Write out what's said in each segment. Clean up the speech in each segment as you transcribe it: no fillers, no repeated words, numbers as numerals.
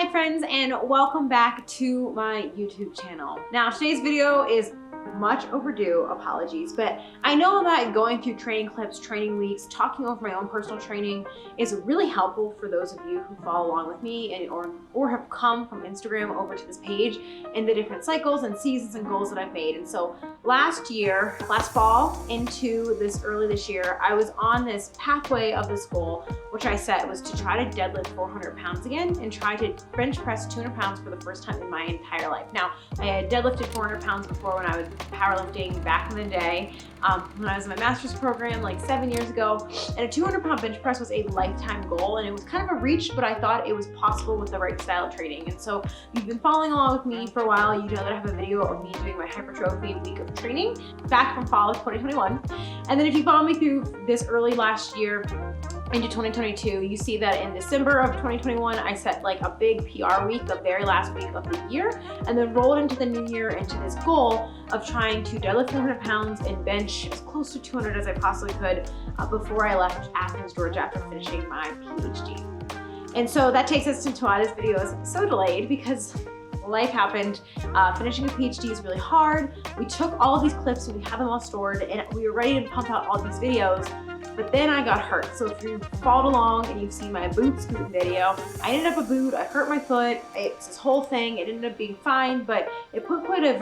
Hi friends, and welcome back to my YouTube channel. Now today's video is much overdue, apologies, but I know that going through training clips, training weeks, talking over my own personal training is really helpful for those of you who follow along with me and or have come from Instagram over to this page and the different cycles and seasons and goals that I've made. And so last fall into early this year, I was on this pathway of this goal, which I set was to try to deadlift 400 pounds again and try to bench press 200 pounds for the first time in my entire life. Now, I had deadlifted 400 pounds before when I was powerlifting back in the day, when I was in my master's program like 7 years ago, and a 200 pound bench press was a lifetime goal, and it was kind of a reach, but I thought it was possible with the right style of training. And so if you've been following along with me for a while, you know that I have a video of me doing my hypertrophy week of training back from fall of 2021. And then if you follow me through this early last year into 2022, you see that in December of 2021, I set like a big PR week, the very last week of the year, and then rolled into the new year into this goal of trying to deadlift 400 pounds and bench as close to 200 as I possibly could before I left Athens, Georgia after finishing my PhD. And so that takes us into why this video is so delayed, because life happened. Finishing a PhD is really hard. We took all of these clips and we have them all stored, and we were ready to pump out all these videos. But then I got hurt. So if you followed along and you've seen my boot scooting video, I ended up a boot, I hurt my foot, it's this whole thing. It ended up being fine, but it put quite a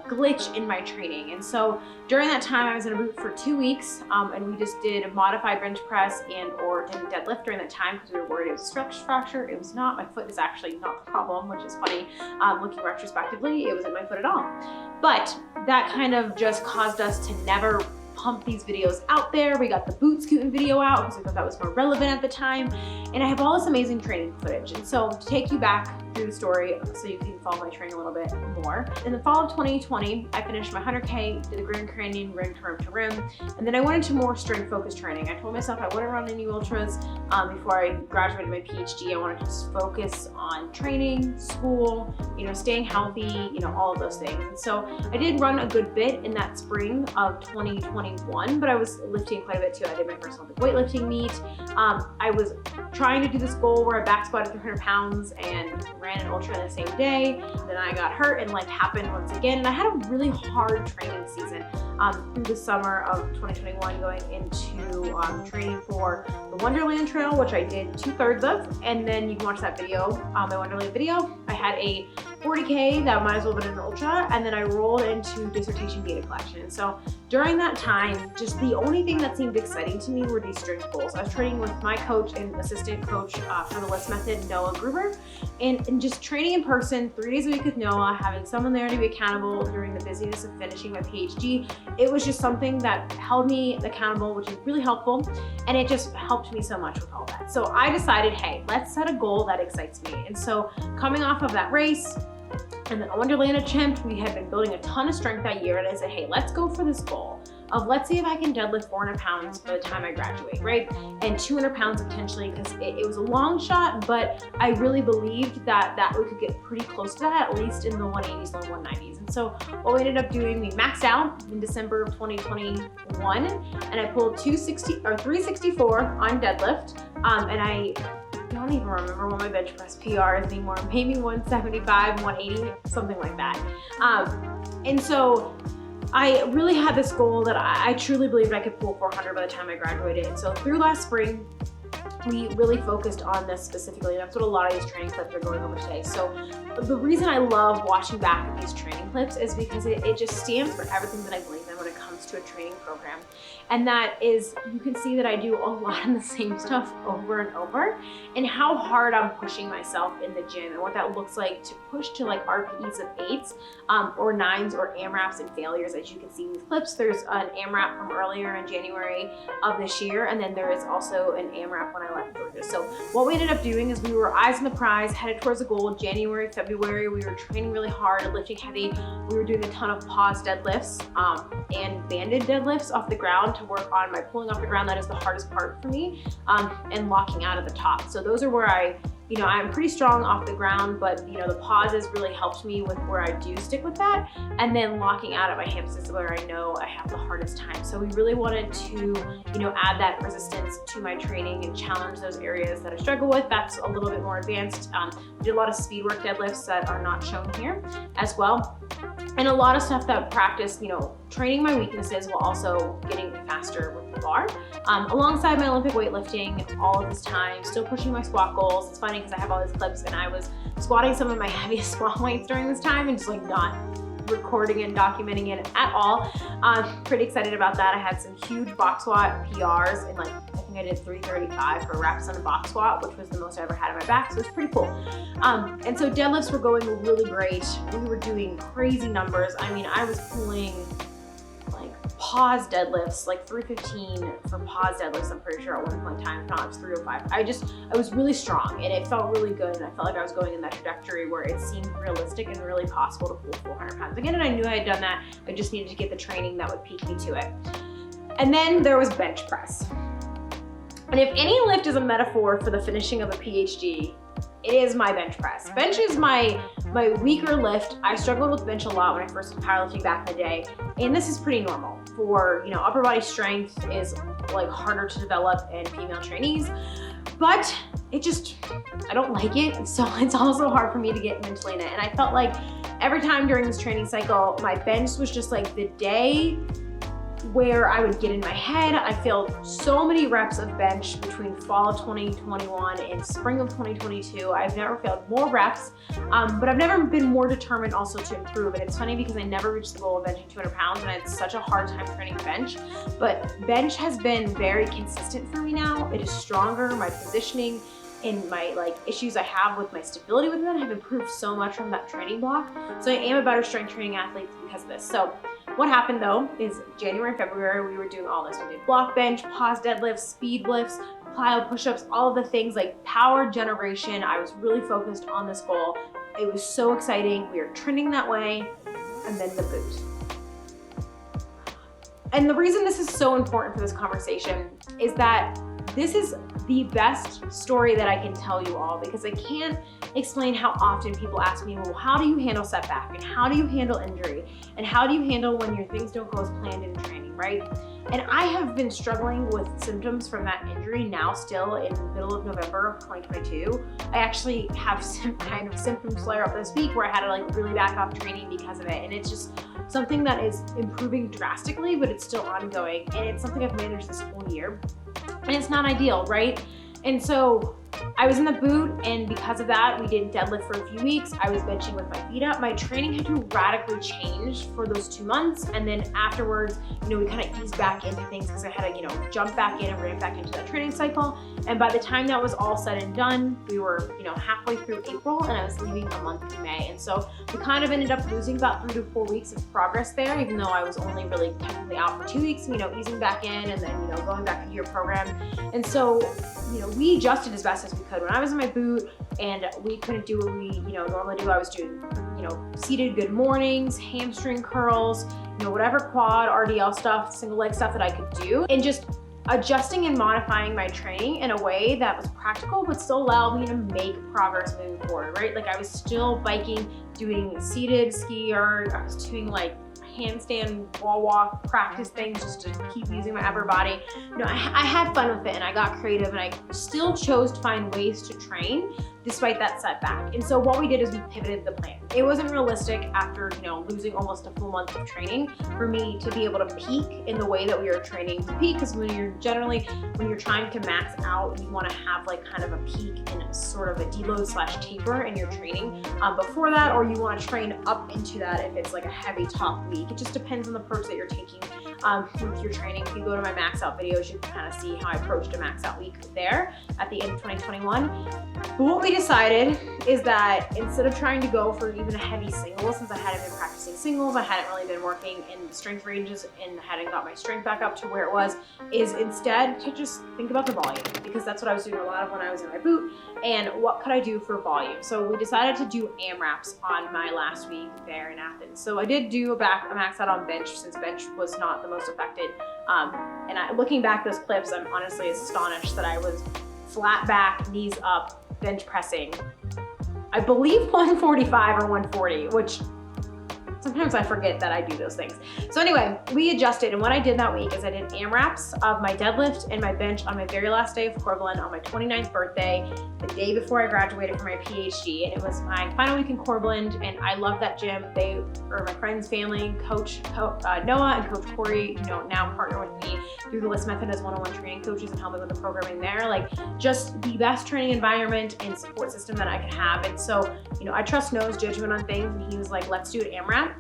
glitch in my training. And so during that time, I was in a boot for 2 weeks, and we just did a modified bench press or didn't deadlift during that time because we were worried it was a stress fracture. It was not. My foot is actually not the problem, which is funny. Looking retrospectively, it wasn't my foot at all. But that kind of just caused us to never pump these videos out there. We got the boot scooting video out because we thought that was more relevant at the time. And I have all this amazing training footage. And so to take you back through the story so you can follow my training a little bit more. In the fall of 2020, I finished my 100K, did the Grand Canyon rim to rim, and then I went into more strength focused training. I told myself I wouldn't run any ultras before I graduated my PhD. I wanted to just focus on training, school, staying healthy, all of those things. And so I did run a good bit in that spring of 2021, but I was lifting quite a bit too. I did my first Olympic weightlifting meet. I was trying to do this goal where I back squatted 300 pounds and ran an ultra the same day. Then I got hurt and life happened once again. And I had a really hard training season through the summer of 2021, going into training for the Wonderland Trail, which I did 2/3 of. And then you can watch that video, my Wonderland video. I had a 40K that might as well have been an ultra, and then I rolled into dissertation data collection. And so during that time, just the only thing that seemed exciting to me were these strength goals. I was training with my coach and assistant coach for the LIST method, Noah Gruber, and just training in person 3 days a week with Noah, having someone there to be accountable during the busyness of finishing my PhD. It was just something that held me accountable, which is really helpful, and it just helped me so much with all that. So I decided, hey, let's set a goal that excites me. And so coming off of that race, and then Wonderland attempt, we had been building a ton of strength that year, and I said, hey, let's go for this goal of let's see if I can deadlift 400 pounds by the time I graduate, right? And 200 pounds potentially, because it was a long shot, but I really believed that we could get pretty close to that, at least in the 180s, low 190s. And so what we ended up doing, we maxed out in December of 2021, and I pulled 364 on deadlift, and I don't even remember what my bench press PR is anymore. Maybe 175, 180, something like that. And so I really had this goal that I truly believed I could pull 400 by the time I graduated. And so through last spring, we really focused on this specifically. That's what a lot of these training clips are going over today. So the reason I love watching back at these training clips is because it just stands for everything that I believe in when it comes to a training program. And that is, you can see that I do a lot of the same stuff over and over, and how hard I'm pushing myself in the gym and what that looks like to push to like RPEs of 8s or 9s or AMRAPs and failures. As you can see in these clips, there's an AMRAP from earlier in January of this year, and then there is also an AMRAP when I left Georgia. So what we ended up doing is we were eyes on the prize, headed towards the goal. January, February, we were training really hard, lifting heavy. We were doing a ton of pause deadlifts and banded deadlifts off the ground to work on my pulling off the ground. That is the hardest part for me, and locking out at the top. So those are where I you know, I'm pretty strong off the ground, but you know, the pauses really helped me with where I do stick with that. And then locking out at my hips is where I know I have the hardest time. So we really wanted to, you know, add that resistance to my training and challenge those areas that I struggle with. That's a little bit more advanced. We did a lot of speed work deadlifts that are not shown here as well. And a lot of stuff that practice, you know, training my weaknesses while also getting faster with the bar. Alongside my Olympic weightlifting all of this time, still pushing my squat goals. It's funny because I have all these clips and I was squatting some of my heaviest squat weights during this time and just like not recording and documenting it at all. Pretty excited about that. I had some huge box squat PRs and like, I think I did 335 for reps on a box squat, which was the most I ever had on my back. So it was pretty cool. And so deadlifts were going really great. We were doing crazy numbers. I mean, I was pulling like pause deadlifts, like 315 for pause deadlifts, I'm pretty sure at one point in time, if not, it was 305. I was really strong and it felt really good. And I felt like I was going in that trajectory where it seemed realistic and really possible to pull 400 pounds again. And I knew I had done that. I just needed to get the training that would peak me to it. And then there was bench press. And if any lift is a metaphor for the finishing of a PhD, it is my bench press. Bench is my weaker lift. I struggled with bench a lot when I first was powerlifting back in the day. And this is pretty normal for, you know, upper body strength is like harder to develop in female trainees, but it just, I don't like it. So it's also hard for me to get mentally in it. And I felt like every time during this training cycle, my bench was just like the day where I would get in my head. I failed so many reps of bench between fall of 2021 and spring of 2022. I've never failed more reps, but I've never been more determined also to improve. And it's funny because I never reached the goal of benching 200 pounds and I had such a hard time training bench, but bench has been very consistent for me now. It is stronger, my positioning and my like issues I have with my stability with it have improved so much from that training block. So I am a better strength training athlete because of this. So what happened though is January and February, we were doing all this. We did block bench, pause deadlifts, speed lifts, plyo push-ups, all of the things like power generation. I was really focused on this goal. It was so exciting. We were trending that way. And then the boot. And the reason this is so important for this conversation is that this is the best story that I can tell you all because I can't explain how often people ask me, well, how do you handle setback? And how do you handle injury? And how do you handle when your things don't go as planned in training, right? And I have been struggling with symptoms from that injury now still in the middle of November of 2022. I actually have some kind of symptoms flare up this week where I had to like really back off training because of it. And it's just something that is improving drastically, but it's still ongoing. And it's something I've managed this whole year. And it's not ideal, right? And so I was in the boot, and because of that, we didn't deadlift for a few weeks. I was benching with my feet up. My training had to radically change for those 2 months. And then afterwards, you know, we kind of eased back into things because I had to, you know, jump back in and ramp back into that training cycle. And by the time that was all said and done, we were, you know, halfway through April and I was leaving a month in May. And so we kind of ended up losing about 3 to 4 weeks of progress there, even though I was only really technically out for 2 weeks, you know, easing back in and then, you know, going back into your program. And so, you know, we adjusted as best as we could. When I was in my boot and we couldn't do what we, you know, normally do, I was doing, you know, seated good mornings, hamstring curls, you know, whatever quad, RDL stuff, single leg stuff that I could do, and just adjusting and modifying my training in a way that was practical but still allowed me to make progress moving forward, right? Like I was still biking, doing seated skier, I was doing like handstand wall walk practice things just to keep using my upper body. You know, I had fun with it and I got creative and I still chose to find ways to train despite that setback. And so what we did is we pivoted the plan. It wasn't realistic after, you know, losing almost a full month of training for me to be able to peak in the way that we were training to peak, because when you're trying to max out, you want to have like kind of a peak in sort of a deload / taper in your training before that, or you want to train up into that if it's like a heavy top week. It just depends on the approach that you're taking with your training. If you go to my max out videos, you can kind of see how I approached a max out week there at the end of 2021. But what we decided is that instead of trying to go for even a heavy single, since I hadn't been practicing singles, I hadn't really been working in the strength ranges and hadn't got my strength back up to where it was, is instead to just think about the volume, because that's what I was doing a lot of when I was in my boot. And what could I do for volume? So we decided to do AMRAPs on my last week there in Athens. So I did do a max out on bench, since bench was not the most affected. Looking back those clips, I'm honestly astonished that I was flat back, knees up, bench pressing, I believe 145 or 140, which sometimes I forget that I do those things. So anyway, we adjusted, and what I did that week is I did AMRAPs of my deadlift and my bench on my very last day of Corbland on my 29th birthday, the day before I graduated from my PhD, and it was my final week in Corbland, and I love that gym. They are my friend's family, Coach Noah and Coach Corey, now partner with me through the LIST method as one-on-one training coaches and help me with the programming there. Like, just the best training environment and support system that I could have. And so, I trust Noah's judgment on things, and he was like, let's do an AMRAP.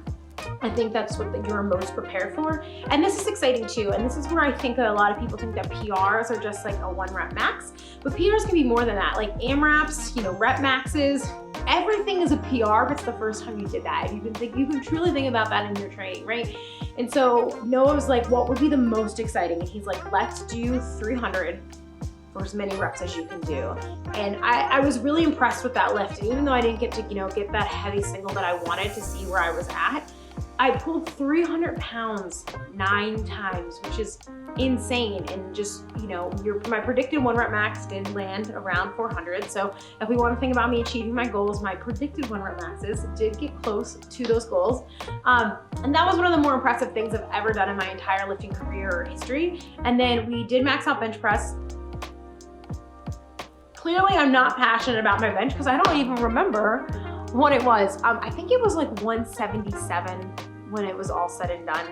I think that's what you're most prepared for. And this is exciting too. And this is where I think that a lot of people think that PRs are just like a 1 rep max, but PRs can be more than that. Like AMRAPs, rep maxes, everything is a PR, but it's the first time you did that. You can truly think about that in your training, right? And so Noah was like, what would be the most exciting? And he's like, let's do 300 for as many reps as you can do. And I was really impressed with that lift. And even though I didn't get to, get that heavy single that I wanted to see where I was at, I pulled 300 pounds 9 times, which is insane. And just, my predicted 1 rep max did land around 400. So if we want to think about me achieving my goals, my predicted 1 rep maxes did get close to those goals. And that was one of the more impressive things I've ever done in my entire lifting career or history. And then we did max out bench press. Clearly I'm not passionate about my bench because I don't even remember what it was. I think it was like 177 when it was all said and done.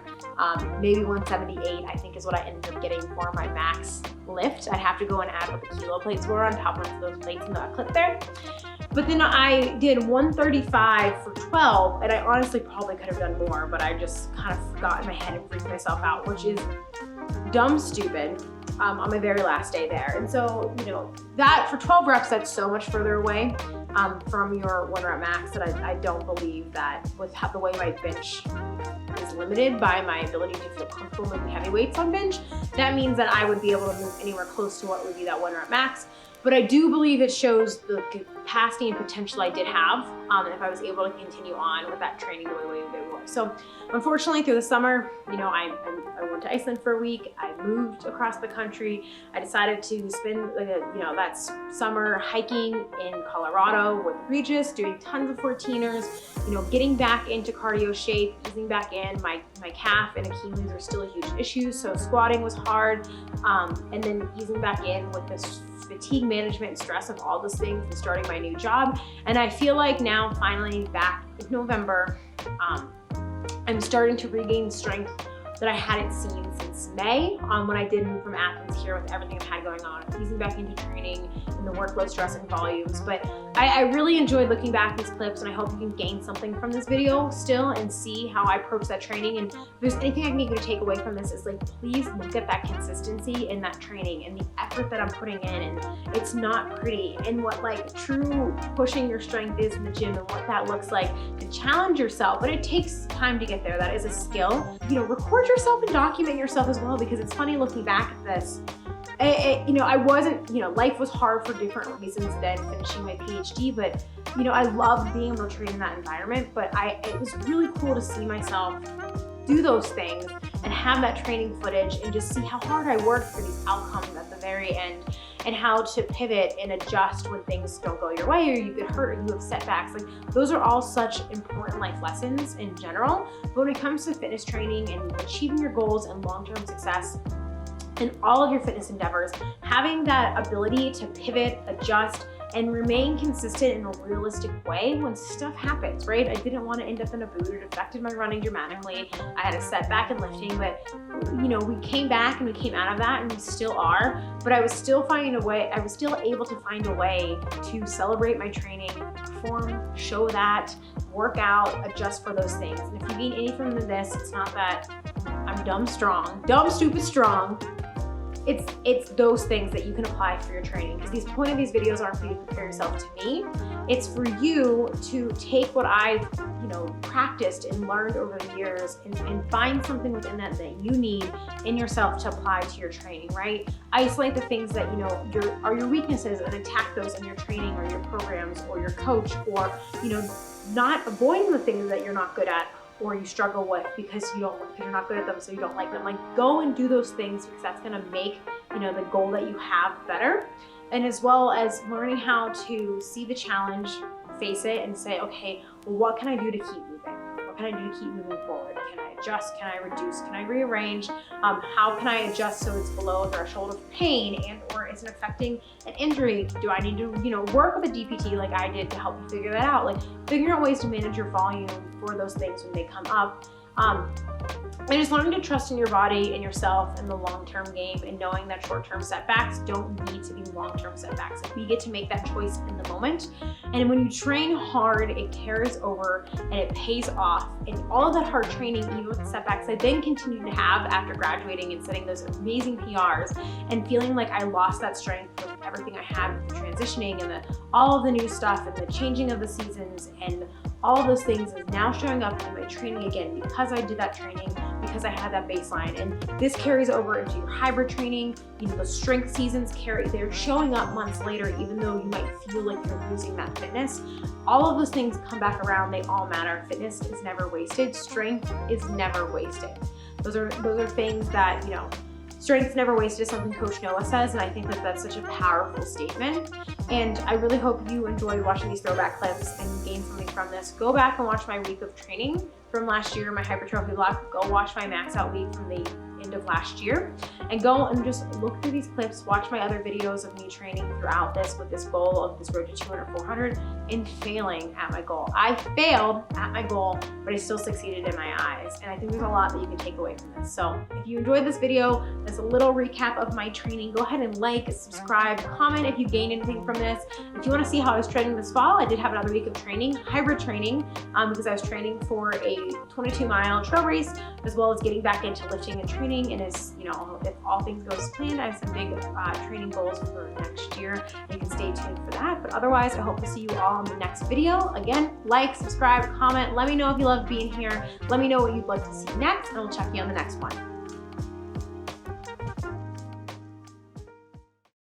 Maybe 178, I think, is what I ended up getting for my max lift. I'd have to go and add what the kilo plates were on top of those plates in that clip there. But then I did 135 for 12, and I honestly probably could have done more, but I just kind of got in my head and freaked myself out, which is dumb stupid. On my very last day there. And so, that for 12 reps, that's so much further away from your 1 rep max that I don't believe that with the way my bench is limited by my ability to feel comfortable moving heavy weights on bench, that means that I would be able to move anywhere close to what would be that 1 rep max. But I do believe it shows the capacity and potential I did have if I was able to continue on with that training the way they were. So unfortunately through the summer, I went to Iceland for a week. I moved across the country. I decided to spend that summer hiking in Colorado with Regis, doing tons of 14ers, getting back into cardio shape, easing back in. My calf and Achilles are still a huge issue, so squatting was hard, and then easing back in with this fatigue management and stress of all those things and starting my new job. And I feel like now finally back in November, I'm starting to regain strength that I hadn't seen since May when I did move from Athens here with everything I've had going on, easing back into training and the workload, stress, and volumes. But I really enjoyed looking back at these clips, and I hope you can gain something from this video still and see how I approach that training. And if there's anything I can get you to take away from this, is like, please look at that consistency in that training and the effort that I'm putting in. And it's not pretty, and what like true pushing your strength is in the gym and what that looks like to challenge yourself. But it takes time to get there. That is a skill. Record yourself and document yourself as well, because it's funny looking back at this. I wasn't, life was hard for different reasons than finishing my PhD, but, I loved being able to train in that environment, but it was really cool to see myself do those things and have that training footage and just see how hard I worked for these outcomes at the very end, and how to pivot and adjust when things don't go your way, or you get hurt, or you have setbacks. Like, those are all such important life lessons in general. But when it comes to fitness training and achieving your goals and long-term success in all of your fitness endeavors, having that ability to pivot, adjust, and remain consistent in a realistic way when stuff happens, right? I didn't want to end up in a boot. It affected my running dramatically. I had a setback in lifting, but we came back and we came out of that, and we still are, but I was still finding a way. I was still able to find a way to celebrate my training, perform, show that, work out, adjust for those things. And if you gain any from this, it's not that I'm dumb, stupid, strong. It's those things that you can apply for your training, because the point of these videos aren't for you to compare yourself to me. It's for you to take what I've practiced and learned over the years and find something within that you need in yourself to apply to your training, right? Isolate the things that are your weaknesses and attack those in your training or your programs or your coach, or not avoiding the things that you're not good at or you struggle with because you're not good at them, so you don't like them. Like, go and do those things, because that's gonna make the goal that you have better. and as well as learning how to see the challenge, face it, and say, okay, well, what can I do to keep moving? What can I do to keep moving forward? Can I adjust? Can I reduce? Can I rearrange? How can I adjust so it's below a threshold of pain and or isn't affecting an injury? Do I need to, work with a DPT like I did to help you figure that out? Like figuring out ways to manage your volume for those things when they come up. And just learning to trust in your body and yourself in the long-term game, and knowing that short-term setbacks don't need to be long-term setbacks. Like we get to make that choice in the moment. And when you train hard, it carries over and it pays off. And all of that hard training, even with the setbacks I then continued to have after graduating and setting those amazing PRs and feeling like I lost that strength with everything I had with the transitioning and all of the new stuff and the changing of the seasons and all of those things is now showing up in my training again because I did that training, because I had that baseline. And this carries over into your hybrid training. The strength seasons they're showing up months later, even though you might feel like you're losing that fitness. All of those things come back around. They all matter. Fitness is never wasted. Strength is never wasted. Those are things that, strength's never wasted is something Coach Noah says, and I think that that's such a powerful statement. And I really hope you enjoyed watching these throwback clips and gained something from this. Go back and watch my week of training from last year, my hypertrophy block. Go watch my max out week from the end of last year, and go and just look through these clips, watch my other videos of me training throughout this with this goal of this road to 200, 400, and failing at my goal. I failed at my goal, but I still succeeded in my eyes. And I think there's a lot that you can take away from this. So if you enjoyed this video, this a little recap of my training, go ahead and like, subscribe, comment if you gained anything from this. If you want to see how I was training this fall, I did have another week of training, hybrid training, because I was training for a 22-mile trail race, as well as getting back into lifting and training. And as if all things go as planned, I have some big training goals for next year. You can stay tuned for that. But otherwise, I hope to see you all in the next video. Again, like, subscribe, comment. Let me know if you love being here. Let me know what you'd like to see next, and I'll check you on the next one.